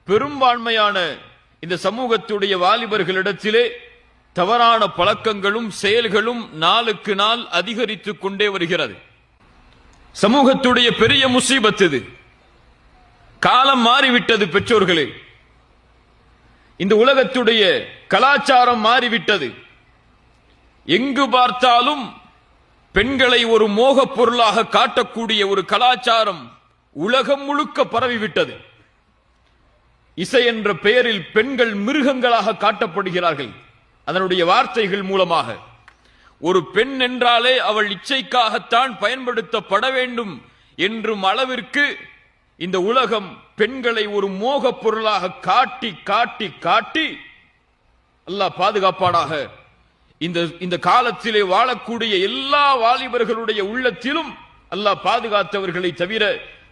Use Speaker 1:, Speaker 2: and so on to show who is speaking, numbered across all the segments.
Speaker 1: பெரும்பான்மையான இந்த சமூகத்துடைய வாலிபர்களிடத்திலே தவறான பழக்கங்களும் செயல்களும் நாளுக்கு நாள் அதிகரித்துக் கொண்டே வருகிறது. சமூகத்துடைய பெரிய முசீபத் இது. காலம் மாறிவிட்டது பெற்றோர்களே. இந்த உலகத்துடைய கலாச்சாரம் மாறிவிட்டது. எங்கு பார்த்தாலும் பெண்களை ஒரு மோகப் பொருளாக காட்டக்கூடிய ஒரு கலாச்சாரம் உலகம் முழுக்க பரவிவிட்டது. இசை என்ற பெயரில் பெண்கள் மிருகங்களாக காட்டப்படுகிறார்கள். அதனுடைய வார்த்தைகள் மூலமாக ஒரு பெண் என்றாலே அவள் இச்சைக்காகத்தான் பயன்படுத்தப்பட வேண்டும் என்றும் அளவிற்கு இந்த உலகம் பெண்களை ஒரு மோகப் பொருளாக காட்டி காட்டி காட்டி அல்லாஹ் பாதுகாப்பானாக. இந்த காலத்திலே வாழக்கூடிய எல்லா வாலிபர்களுடைய உள்ளத்திலும் அல்லாஹ் பாதுகாத்தவர்களை தவிர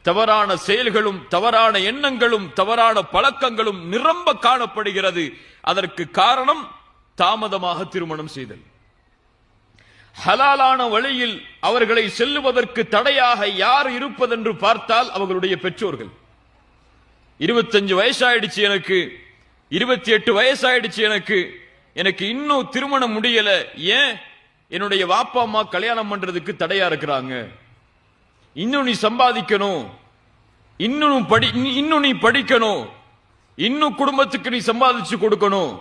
Speaker 1: தவறான செயல்களும் தவறான எண்ணங்களும் தவறான பழக்கங்களும் நிரம்ப காணப்படுகிறது. அதற்கு காரணம் தாமதமாக திருமணம் செய்தல். ஹலாலான வழியில் அவர்களை செல்லுவதற்கு தடையாக யார் இருப்பதென்று பார்த்தால் அவர்களுடைய பெற்றோர்கள். 25 வயசாயிடுச்சு எனக்கு, 28 வயசாயிடுச்சு எனக்கு இன்னும் திருமணம் முடியல. ஏன்? என்னுடைய வாப்பா அம்மா கல்யாணம் பண்றதுக்கு தடையா இருக்கிறாங்க. இன்னும் நீ சம்பாதிக்கணும், இன்னும் நீ படிக்கணும், இன்னும் குடும்பத்துக்கு நீ சம்பாதிச்சு கொடுக்கணும்.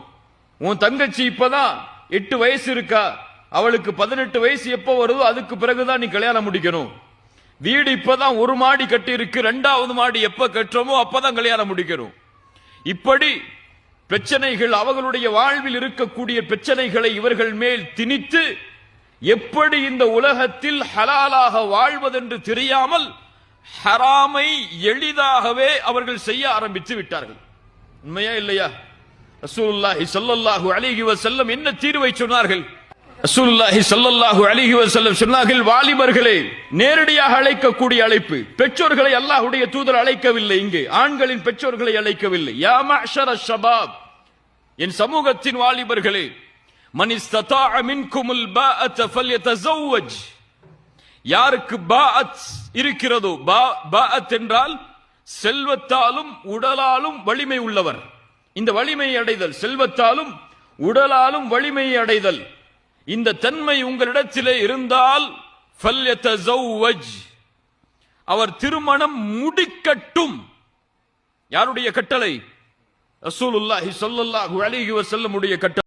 Speaker 1: உன் தங்கச்சி இப்பதான் 8 வயசு இருக்கா, அவளுக்கு 18 வயசு எப்ப வருதோ அதுக்கு பிறகுதான் நீ கல்யாணம் முடிக்கணும். வீடு இப்பதான் 1 மாடி கட்டி இருக்கு, 2வது மாடி எப்ப கட்டுறோமோ அப்பதான் கல்யாணம் முடிக்கணும். இப்படி பிரச்சனைகள், அவர்களுடைய வாழ்வில் இருக்கக்கூடிய பிரச்சனைகளை இவர்கள் மேல் திணித்து எப்படி இந்த உலகத்தில் ஹலாலாக வாழ்வதென்று தெரியாமல் ஹராமை எளிதாகவே அவர்கள் செய்ய ஆரம்பித்து விட்டார்கள். உண்மையா இல்லையா? ரசூலுல்லாஹி ஸல்லல்லாஹு அலைஹி வஸல்லம் என்ன தீர்வை சொன்னார்கள்? ரசூலுல்லாஹி ஸல்லல்லாஹு அலைஹி வஸல்லம் சொன்னார்கள், வாலிபர்களே, நேரடியாக அழைக்கக்கூடிய அழைப்பு. பெற்றோர்களை அல்லாஹ்வுடைய தூதர் அழைக்கவில்லை. இங்கே ஆண்களின் பெற்றோர்களை அழைக்கவில்லை. யா மஅஷர ஷபாப், என் சமூகத்தின் வாலிபர்களே, மன் இஸ்ததாஅ மின்குமுல் பாஅத ஃபல்யதஸவ்வஜ், யாருக்கு பாஅத் இருக்கிறதோ, பாஅத் என்றால் செல்வத்தாலும் உடலாலும் வலிமை உள்ளவர். இந்த வலிமையை அடைதல், செல்வத்தாலும் உடலாலும் வலிமையை அடைதல், இந்த தன்மை உங்களிடத்திலே இருந்தால் ஃபல்யதஸவ்வஜ், அவர் திருமணம் முடிக்கட்டும். யாருடைய கட்டளை? ரசூலுல்லாஹி ஸல்லல்லாஹு அலைஹி வஸல்லம் உடைய கட்டளை.